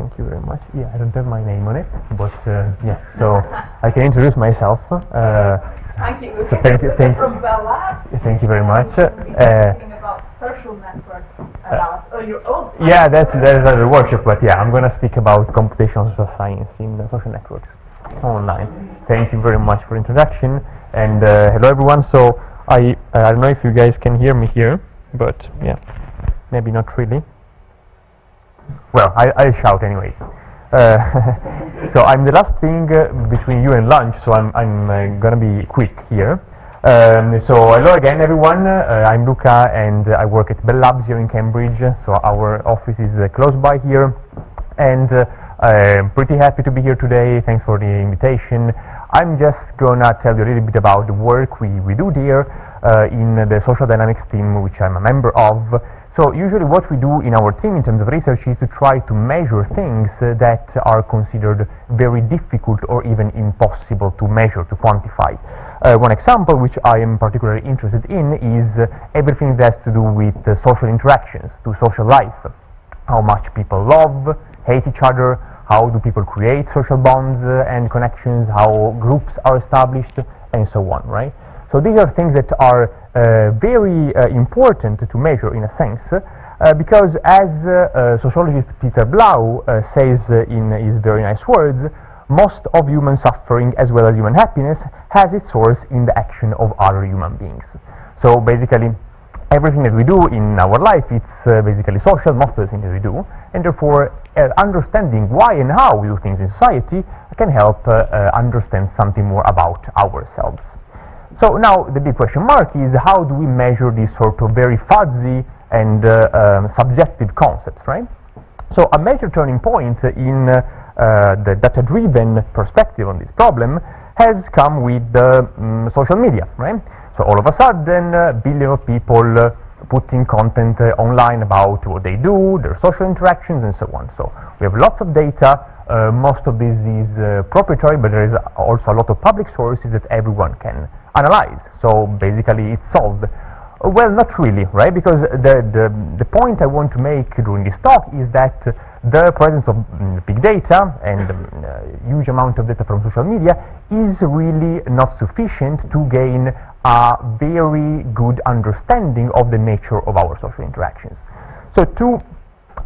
Thank you very much. Yeah, I don't have my name on it, but yeah, so I can introduce myself. Thank you. So thank you, From Bell Labs. Thank you very much. Talking about social network analysis. Oh, your own. Yeah, that's the workshop, but yeah, I'm gonna speak about computational social science in social networks online. Thank you very much for introduction, and hello everyone. So I don't know if you guys can hear me here, but yeah, maybe not really. Well, I'll shout anyways. So I'm the last thing between you and lunch, so I'm gonna be quick here. So hello again everyone, I'm Luca and I work at Bell Labs here in Cambridge, so our office is close by here, and I'm pretty happy to be here today. Thanks for the invitation. I'm just gonna tell you a little bit about the work we do here in the social dynamics team, which I'm a member of. So usually what we do in our team in terms of research is to try to measure things that are considered very difficult or even impossible to measure, to quantify. One example which I am particularly interested in is everything that has to do with social interactions, to social life. How much people love, hate each other, how do people create social bonds and connections, how groups are established, and so on, right? So these are things that are very important to measure in a sense, because as sociologist Peter Blau says in his very nice words, most of human suffering as well as human happiness has its source in the action of other human beings. So basically everything that we do in our life, it's basically social, most of the things that we do, and therefore understanding why and how we do things in society can help understand something more about ourselves. So now the big question mark is, how do we measure these sort of very fuzzy and subjective concepts, right? So a major turning point in the data-driven perspective on this problem has come with social media, right? So all of a sudden, billions of people putting content online about what they do, their social interactions, and so on. So we have lots of data. Most of this is proprietary, but there is also a lot of public sources that everyone can analyze. So basically it's solved. Well, not really, right? Because the point I want to make during this talk is that the presence of big data and huge amount of data from social media is really not sufficient to gain a very good understanding of the nature of our social interactions. So to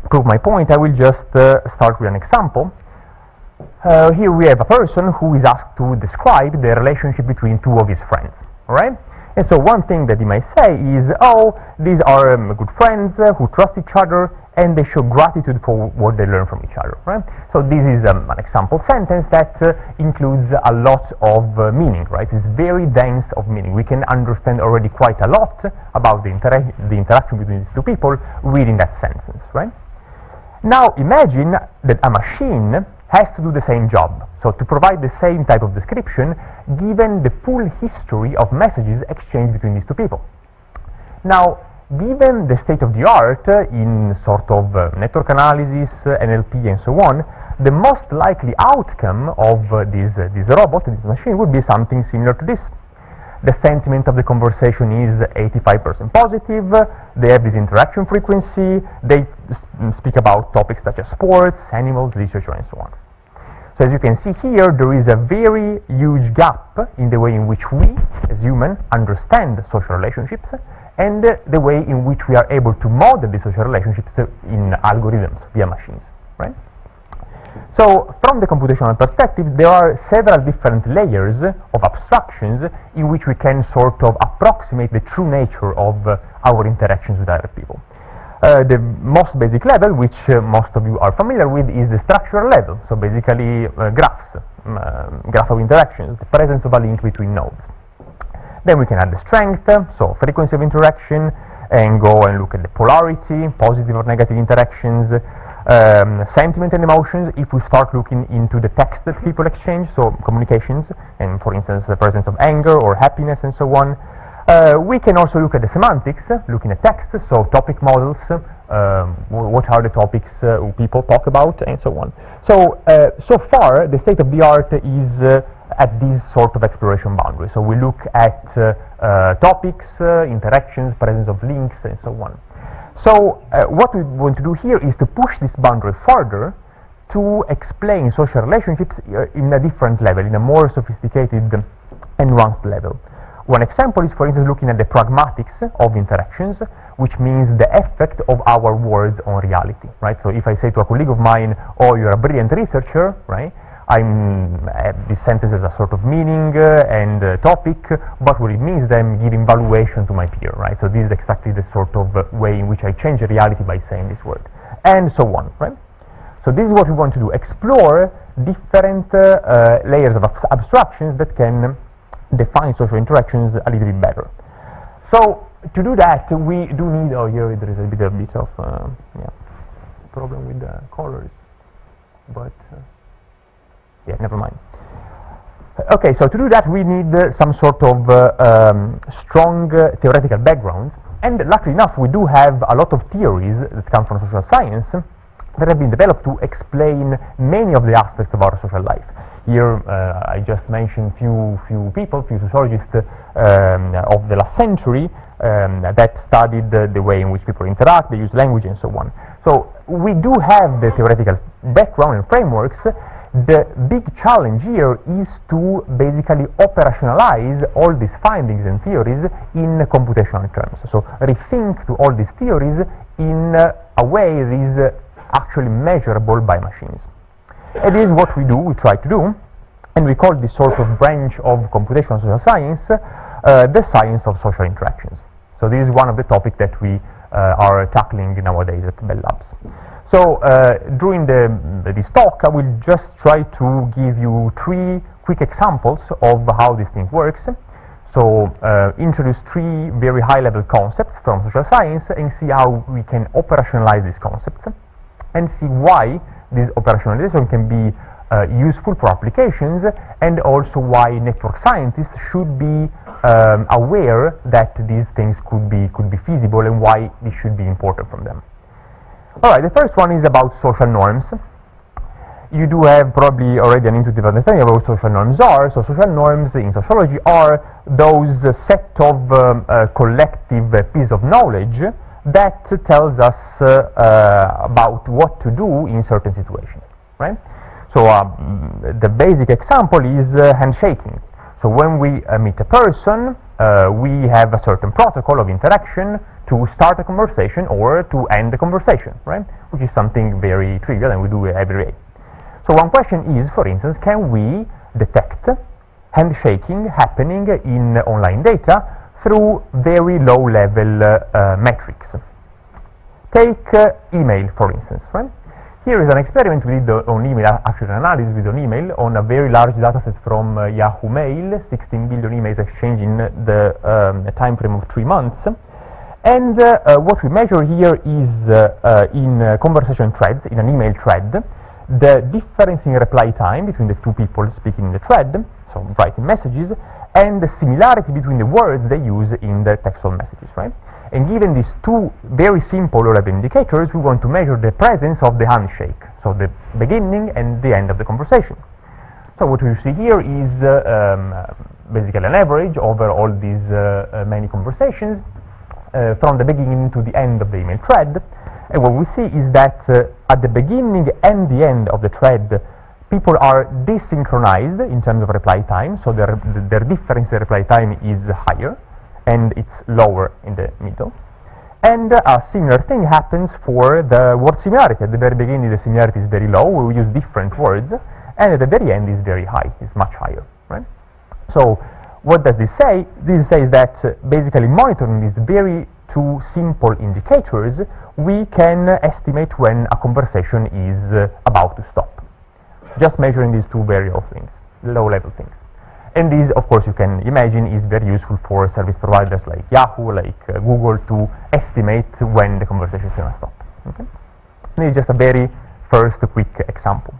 prove my point, I will just start with an example. Here we have a person who is asked to describe the relationship between two of his friends, all right? And so one thing that he might say is, oh, these are good friends who trust each other and they show gratitude for what they learn from each other, right? So this is an example sentence that includes a lot of meaning, right? It's very dense of meaning. We can understand already quite a lot about the interaction between these two people reading that sentence, right? Now imagine that a machine has to do the same job, so to provide the same type of description given the full history of messages exchanged between these two people. Now, given the state of the art in sort of network analysis, NLP, and so on, the most likely outcome of this robot, this machine, would be something similar to this. The sentiment of the conversation is 85% positive, they have this interaction frequency, they speak about topics such as sports, animals, literature, and so on. So as you can see here, there is a very huge gap in the way in which we, as humans, understand social relationships and the way in which we are able to model the social relationships in algorithms via machines, right? So from the computational perspective, there are several different layers of abstractions in which we can sort of approximate the true nature of our interactions with other people. The most basic level, which most of you are familiar with, is the structural level. So basically graphs, graph of interactions, the presence of a link between nodes. Then we can add the strength, so frequency of interaction, and go and look at the polarity, positive or negative interactions, sentiment and emotions, if we start looking into the text that people exchange, so communications, and for instance the presence of anger or happiness and so on. We can also look at the semantics, looking at text, so topic models, what are the topics people talk about, and so on. So, so far, the state of the art is at this sort of exploration boundary. So we look at topics, interactions, presence of links, and so on. So what we want to do here is to push this boundary further to explain social relationships in a different level, in a more sophisticated and nuanced level. One example is, for instance, looking at the pragmatics of interactions, which means the effect of our words on reality, right? So if I say to a colleague of mine, oh, you're a brilliant researcher, right? This sentence has a sort of meaning and topic, but what it means is that I'm giving valuation to my peer, right? So this is exactly the sort of way in which I change the reality by saying this word, and so on, right? So this is what we want to do, explore different layers of abstractions that can define social interactions a little bit better. So to do that, we do need, oh, here there is a bit of yeah, problem with the colors, but yeah, never mind. Okay, so to do that we need some sort of strong theoretical background, and luckily enough we do have a lot of theories that come from social science that have been developed to explain many of the aspects of our social life. Here I just mentioned few sociologists of the last century that studied the way in which people interact, they use language and so on. So we do have the theoretical background and frameworks. The big challenge here is to basically operationalize all these findings and theories in computational terms. So rethink to all these theories in a way that is actually measurable by machines. It is what we do, we try to do, and we call this sort of branch of computational social science the science of social interactions. So this is one of the topics that we are tackling nowadays at Bell Labs. So during this talk I will just try to give you 3 quick examples of how this thing works. So introduce 3 very high-level concepts from social science and see how we can operationalize these concepts, and see why this operationalization can be useful for applications, and also why network scientists should be aware that these things could be feasible and why this should be important from them. Alright, the first one is about social norms. You do have probably already an intuitive understanding of what social norms are. So social norms in sociology are those set of collective pieces of knowledge that tells us about what to do in certain situations, right? So the basic example is handshaking. So when we meet a person, we have a certain protocol of interaction to start a conversation or to end the conversation, right? Which is something very trivial and we do it every day. So one question is, for instance, can we detect handshaking happening in online data through very low-level metrics? Take email, for instance, right? Here is an experiment we did on email, actually an analysis with on email, on a very large dataset from Yahoo Mail, 16 billion emails exchanged in the time frame of 3 months. And what we measure here is in conversation threads, in an email thread, the difference in reply time between the 2 people speaking in the thread, so writing messages, and the similarity between the words they use in the textual messages, right? And given these 2 very simple low-level indicators, we want to measure the presence of the handshake, so the beginning and the end of the conversation. So what we see here is basically an average over all these many conversations from the beginning to the end of the email thread. And what we see is that at the beginning and the end of the thread, people are desynchronized in terms of reply time, so their difference in reply time is higher, and it's lower in the middle. And a similar thing happens for the word similarity. At the very beginning the similarity is very low, we use different words, and at the very end is very high, it's much higher, right? So what does this say? This says that basically monitoring these very 2 simple indicators, we can estimate when a conversation is about to stop. Just measuring these 2 very low things, low-level things. And this, of course, you can imagine is very useful for service providers like Yahoo, like Google, to estimate when the conversation is going to stop. Okay? This is just a very first quick example.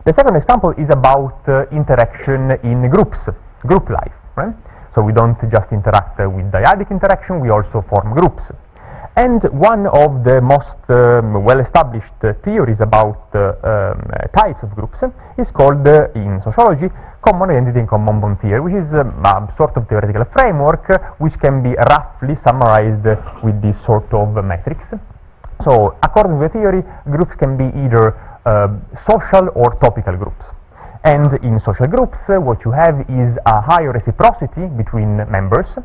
The second example is about interaction in groups, group life, right? So we don't just interact with dyadic interaction, we also form groups. And one of the most well-established theories about types of groups is called, in sociology, common identity and common bond theory, which is a sort of theoretical framework which can be roughly summarized with this sort of metrics. So according to the theory, groups can be either social or topical groups. And in social groups, what you have is a higher reciprocity between members.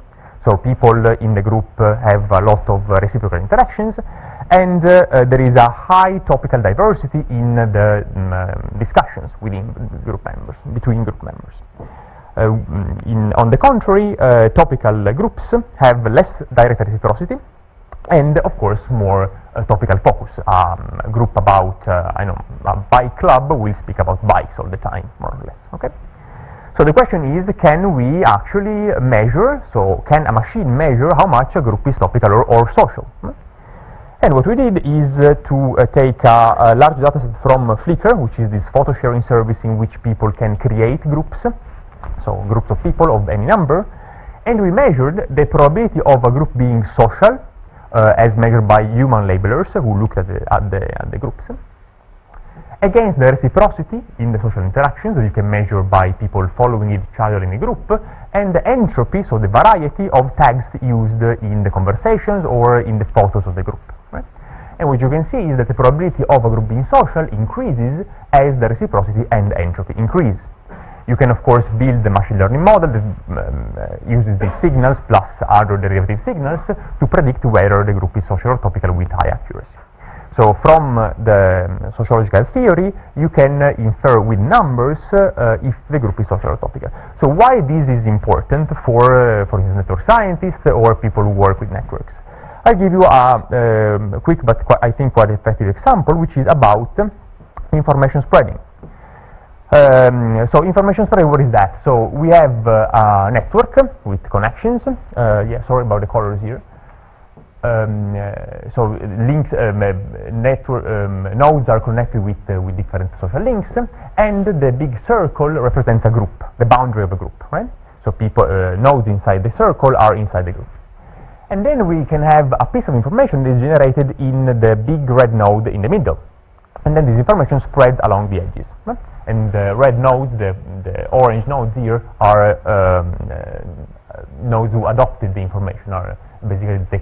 So people in the group have a lot of reciprocal interactions, and there is a high topical diversity in the discussions within group members, between group members. On the contrary, topical groups have less direct reciprocity, and of course more topical focus. A group about, a bike club will speak about bikes all the time, more or less, okay? So the question is, can we actually measure, so can a machine measure how much a group is topical or social? And what we did is to take a large dataset from Flickr, which is this photo sharing service in which people can create groups, so groups of people of any number, and we measured the probability of a group being social, as measured by human labelers who looked at the groups, against the reciprocity in the social interactions that you can measure by people following each other in a group, and the entropy, so the variety of tags used in the conversations or in the photos of the group. Right? And what you can see is that the probability of a group being social increases as the reciprocity and entropy increase. You can, of course, build the machine learning model that uses these signals plus other derivative signals to predict whether the group is social or topical with high accuracy. So from the sociological theory, you can infer with numbers if the group is social or topical. So why this is important for instance, network scientists or people who work with networks? I'll give you a quick but I think quite effective example, which is about information spreading. So information spreading, what is that? So we have a network with connections. Yeah, sorry about the colors here. So links, network nodes are connected with different social links, and the big circle represents a group, the boundary of a group, right? So people, nodes inside the circle are inside the group. And then we can have a piece of information that is generated in the big red node in the middle. And then this information spreads along the edges. Right? And the red nodes, the orange nodes here, are nodes who adopted the information, are basically the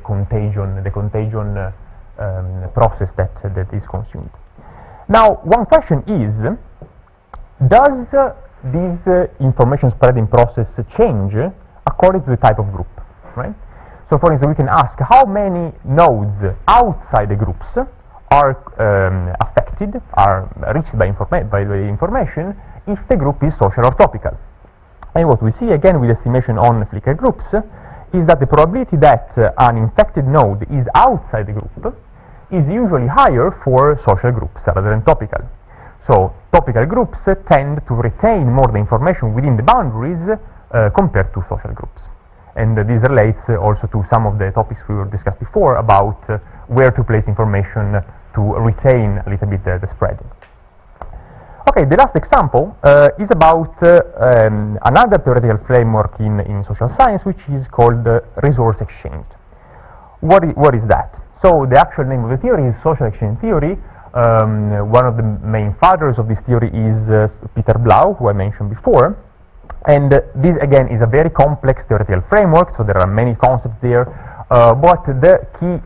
contagion process that is consumed. Now, one question is, does this information spreading process change according to the type of group, right? So, for instance, we can ask how many nodes outside the groups are affected, are reached by the information if the group is social or topical. And what we see again with estimation on Flickr groups is that the probability that an infected node is outside the group is usually higher for social groups rather than topical. So topical groups tend to retain more the information within the boundaries compared to social groups. And this relates also to some of the topics we discussed before about where to place information to retain a little bit the spreading. Okay, the last example is about another theoretical framework in social science, which is called resource exchange. What is that? So the actual name of the theory is social exchange theory. One of the main fathers of this theory is Peter Blau, who I mentioned before. And this again is a very complex theoretical framework, so there are many concepts there, but the key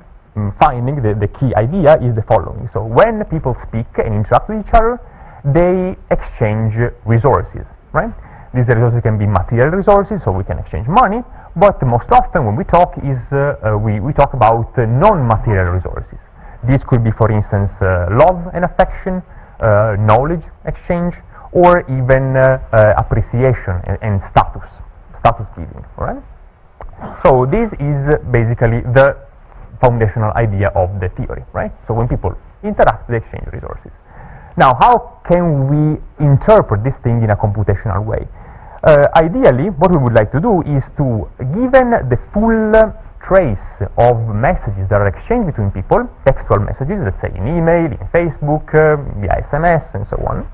finding, the key idea is the following. So when people speak and interact with each other, they exchange resources, right? These resources can be material resources, so we can exchange money, but most often when we talk is we talk about non-material resources. This could be, for instance, love and affection, knowledge exchange, or even appreciation and status giving, right? So this is basically the foundational idea of the theory, right? So when people interact, they exchange resources. Now, how can we interpret this thing in a computational way? Ideally, what we would like to do is to, given the full trace of messages that are exchanged between people, textual messages, let's say in email, in Facebook, via SMS, and so on,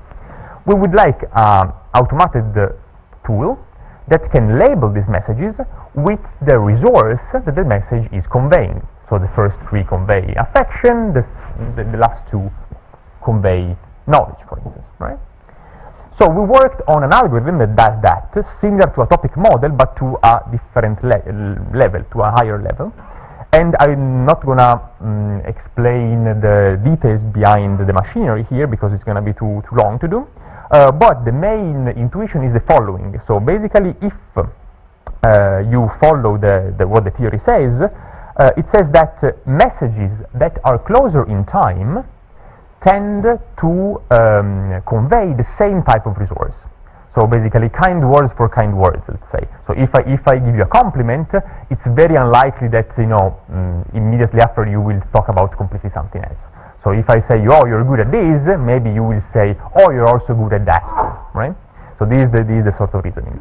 we would like an automated tool that can label these messages with the resource that the message is conveying. So the first three convey affection, the last two convey knowledge, for instance, right? So we worked on an algorithm that does that, similar to a topic model, but to a different level, to a higher level. And I'm not gonna explain the details behind the machinery here because it's gonna be too long to do. But the main intuition is the following. So basically, if you follow what the theory says, it says that messages that are closer in time tend to convey the same type of resource. So basically, kind words for kind words, let's say. So if I give you a compliment, it's very unlikely that immediately after you will talk about completely something else. So if I say, oh, you're good at this, maybe you will say, oh, you're also good at that too, right? So this is the sort of reasoning.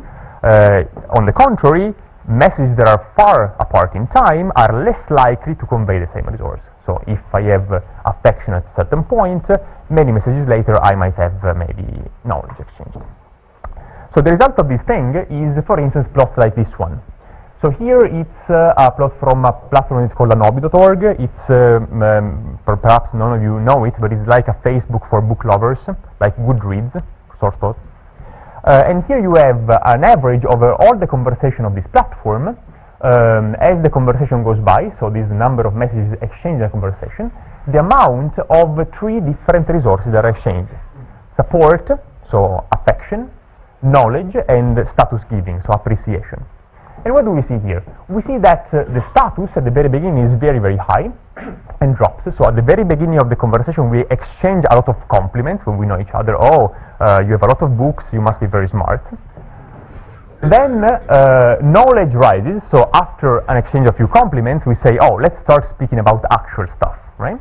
On the contrary, messages that are far apart in time are less likely to convey the same resource. So if I have affection at a certain point, many messages later I might have maybe knowledge exchanged. So the result of this thing is, for instance, plots like this one. So here it's a plot from a platform that's called anobi.org. It's, perhaps none of you know it, but it's like a Facebook for book lovers, like Goodreads, sort of. And here you have an average over all the conversation of this platform as the conversation goes by, so this is the number of messages exchanged in a conversation, the amount of 3 different resources that are exchanged. Support, so affection, knowledge, and status giving, so appreciation. And what do we see here? We see that the status at the very beginning is very, very high and drops. So at the very beginning of the conversation, we exchange a lot of compliments when we know each other. Oh, you have a lot of books, you must be very smart. Then knowledge rises. So after an exchange of few compliments, we say, oh, let's start speaking about actual stuff, right?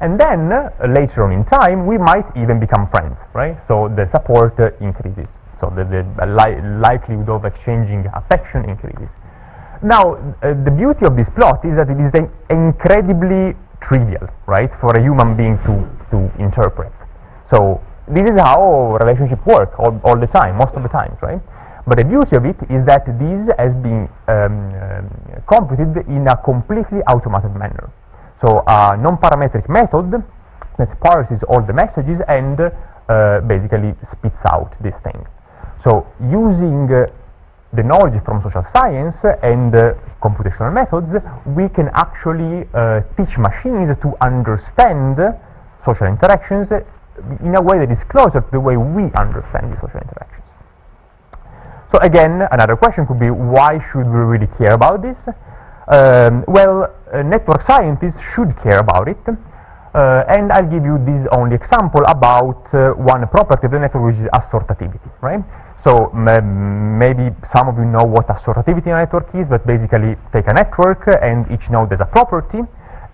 And then later on in time, we might even become friends, right? So the support increases. So the likelihood of exchanging affection increases. Now, the beauty of this plot is that it is incredibly trivial, right, for a human being to interpret. So this is how relationships work all the time, most of the times, right? But the beauty of it is that this has been computed in a completely automated manner. So a non-parametric method that parses all the messages and basically spits out this thing. So using the knowledge from social science and computational methods, we can actually teach machines to understand social interactions in a way that is closer to the way we understand the social interactions. So again, another question could be, why should we really care about this? Well, network scientists should care about it. And I'll give you this only example about one property of the network, which is assortativity, right? So maybe some of you know what assortativity in a network is, but basically take a network and each node has a property,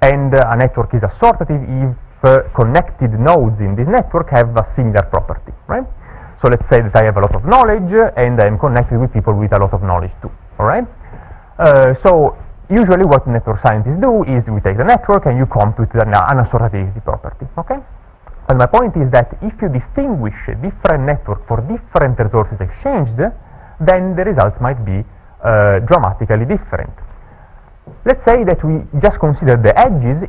and a network is assortative if connected nodes in this network have a similar property, right? So let's say that I have a lot of knowledge and I'm connected with people with a lot of knowledge too, all right? So usually what network scientists do is we take the network and you compute an assortativity property, okay? And my point is that if you distinguish a different network for different resources exchanged, then the results might be dramatically different. Let's say that we just consider the edges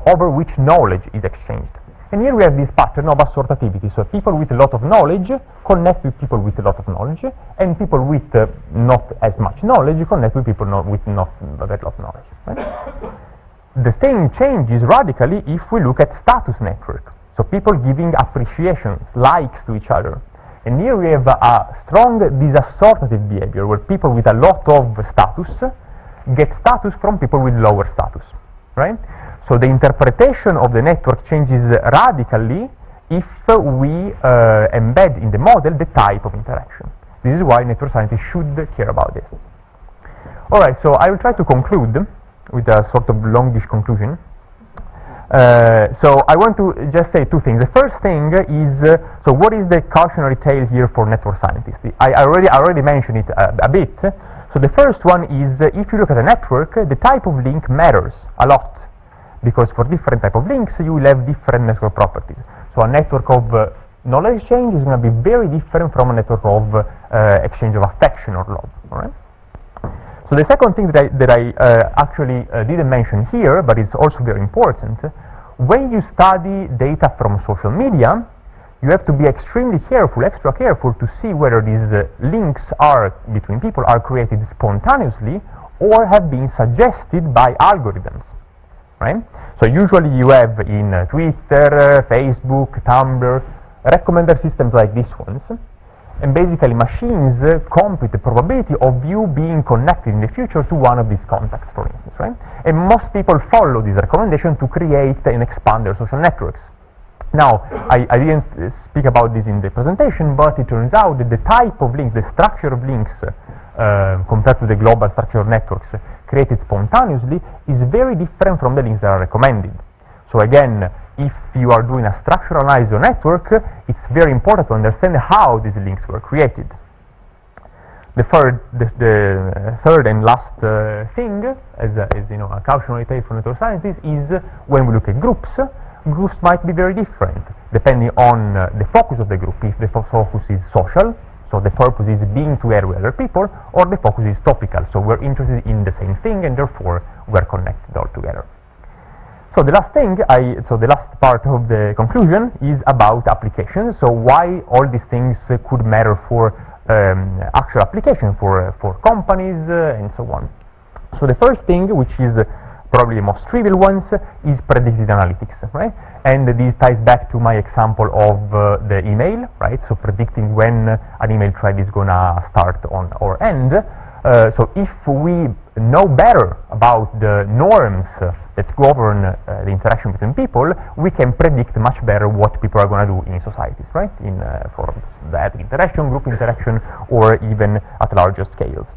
over which knowledge is exchanged. And here we have this pattern of assortativity. So people with a lot of knowledge connect with people with a lot of knowledge, and people with not as much knowledge connect with people with not that lot of knowledge. Right? The thing changes radically if we look at status network. So people giving appreciations, likes to each other. And here we have a strong disassortative behavior where people with a lot of status get status from people with lower status, right? So the interpretation of the network changes radically if we embed in the model the type of interaction. This is why network scientists should care about this. All right, so I will try to conclude with a sort of longish conclusion. So I want to just say 2 things. The first thing is, so what is the cautionary tale here for network scientists? I already mentioned it a bit. So the first one is, if you look at a network, the type of link matters a lot, because for different type of links you will have different network properties. So a network of knowledge exchange is going to be very different from a network of exchange of affection or love. All right? So the second thing that I actually didn't mention here, but it's also very important, when you study data from social media, you have to be extremely careful, extra careful, to see whether these links between people are created spontaneously or have been suggested by algorithms, right? So usually you have in Twitter, Facebook, Tumblr, recommender systems like these ones, and basically machines compute the probability of you being connected in the future to one of these contacts, for instance, right? And most people follow this recommendation to create and expand their social networks. Now, I didn't speak about this in the presentation, but it turns out that the type of links, the structure of links compared to the global structure of networks created spontaneously is very different from the links that are recommended. So again, if you are doing a structural analysis of network, it's very important to understand how these links were created. The third and last thing, as you know, a cautionary tale for network scientists, is when we look at groups. Groups might be very different depending on the focus of the group. If the focus is social, so the purpose is being together with other people, or the focus is topical, so we're interested in the same thing and therefore we're connected all together. So the last thing, the last part of the conclusion is about applications. So why all these things could matter for actual application for companies and so on. So the first thing, which is probably the most trivial ones, is predictive analytics, right? And this ties back to my example of the email, right? So predicting when an email thread is gonna start on or end. So if we know better about the norms that govern the interaction between people, we can predict much better what people are going to do in societies, right? For that interaction, group interaction, or even at larger scales.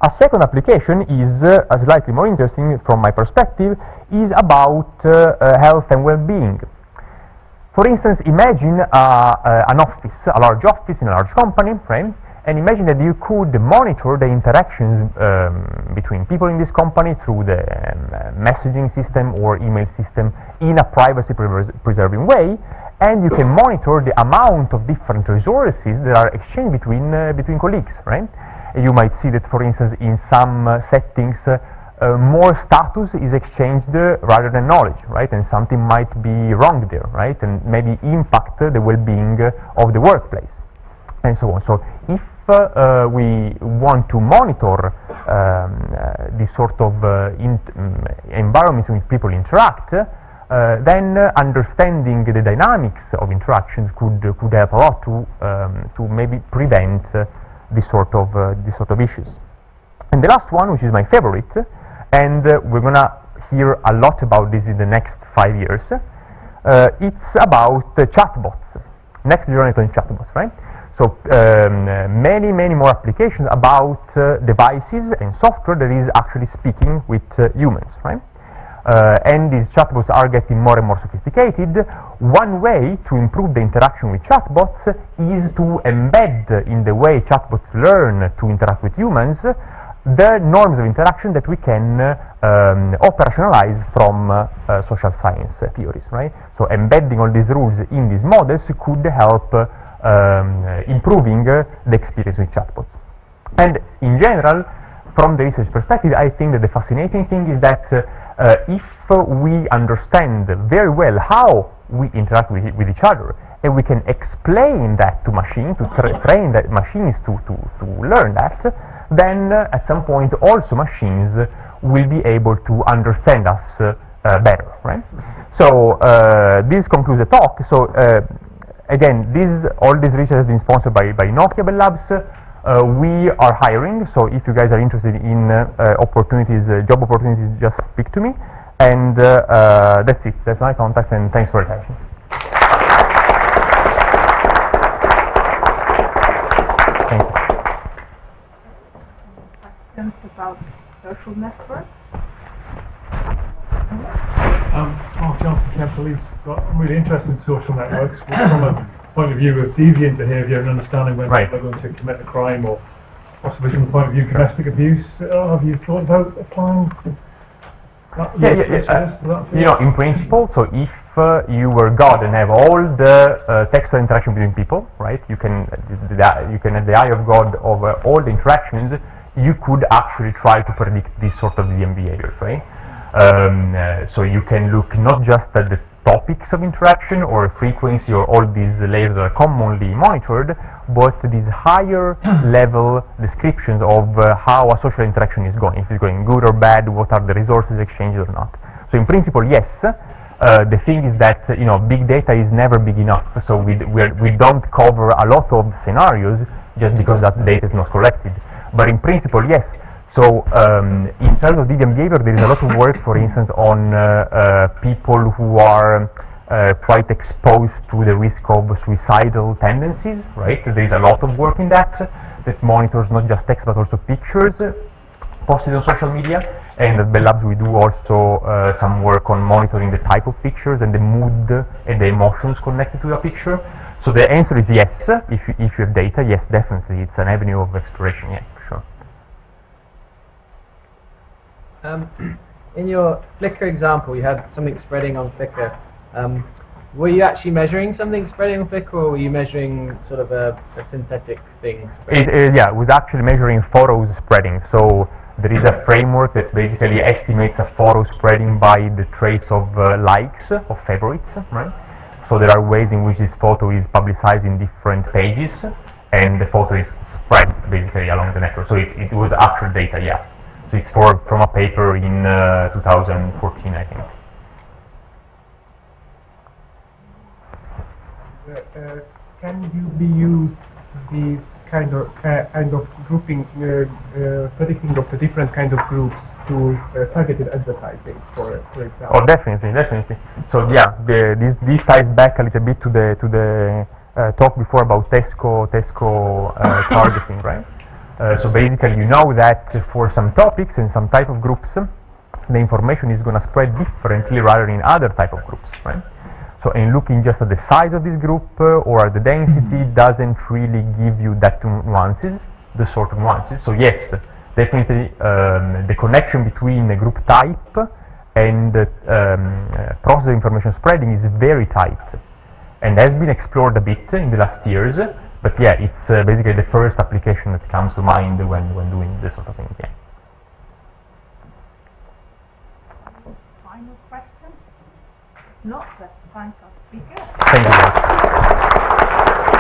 A second application is slightly more interesting from my perspective, is about health and well-being. For instance, imagine an office, a large office in a large company, right? And imagine that you could monitor the interactions between people in this company through the messaging system or email system in a privacy preserving way, and you can monitor the amount of different resources that are exchanged between colleagues, right? You might see that, for instance, in some settings, more status is exchanged rather than knowledge, right? And something might be wrong there, right? And maybe impact the well-being of the workplace, and so on. So if we want to monitor this sort of environments in which people interact, then understanding the dynamics of interactions could help a lot to maybe prevent this sort of issues. And the last one, which is my favorite, and we're gonna hear a lot about this in the next 5 years, it's about chatbots, next generation chatbots, right? So many more applications about devices and software that is actually speaking with humans, right? And these chatbots are getting more and more sophisticated. One way to improve the interaction with chatbots is to embed in the way chatbots learn to interact with humans the norms of interaction that we can operationalize from social science theories, right? So embedding all these rules in these models could help improving the experience with chatbots. And in general, from the research perspective, I think that the fascinating thing is that if we understand very well how we interact with each other, and we can explain that to machines, to train that machines to learn that, then at some point also machines will be able to understand us better, right? So this concludes the talk. So again, all this research has been sponsored by Nokia Bell Labs. We are hiring, so if you guys are interested in opportunities, job opportunities, just speak to me. And that's it. That's my contact, and thanks for attention. Thank you. Questions about social networks? Mark Johnson, Kent Police. I'm really interested in social networks from a point of view of deviant behaviour and understanding when people are going to commit a crime, or possibly from the point of view of domestic abuse. Have you thought about applying that? You know, in principle, so if you were God and have all the textual interaction between people, right? You can have the eye of God over all the interactions. You could actually try to predict this sort of deviant behaviors, right? So you can look not just at the topics of interaction or frequency or all these layers that are commonly monitored, but these higher level descriptions of how a social interaction is going, if it's going good or bad, what are the resources exchanged or not. So in principle, yes. The thing is that big data is never big enough. So we don't cover a lot of scenarios just because that data is not collected. But in principle, yes. So in terms of deviant behavior, there is a lot of work, for instance, on people who are quite exposed to the risk of suicidal tendencies, right? There is a lot of work in that monitors not just text but also pictures posted on social media. And at Bell Labs we do also some work on monitoring the type of pictures and the mood and the emotions connected to a picture. So the answer is yes. If you have data, yes, definitely, it's an avenue of exploration. Yeah, for sure. In your Flickr example, you had something spreading on Flickr. Were you actually measuring something spreading on Flickr, or were you measuring sort of a synthetic thing? Yeah, it was actually measuring photos spreading. So there is a framework that basically estimates a photo spreading by the trace of likes, of favorites, right? So there are ways in which this photo is publicized in different pages, and the photo is spread basically along the network. So it was actual data, yeah. So it's from a paper in 2014, I think. Can you be used these kind of grouping, predicting of the different kind of groups to targeted advertising, for example? Oh, definitely. So yeah, this ties back a little bit to the talk before about Tesco targeting, right? So basically, you know that for some topics and some type of groups, the information is going to spread differently rather in other type of groups, right? So in looking just at the size of this group or at the density doesn't really give you that nuances, the sort of nuances. So yes, definitely the connection between the group type and process of information spreading is very tight and has been explored a bit in the last years. But yeah, it's basically the first application that comes to mind when doing this sort of thing. Yeah. Final questions? Not, let's thank our speaker. Thank you.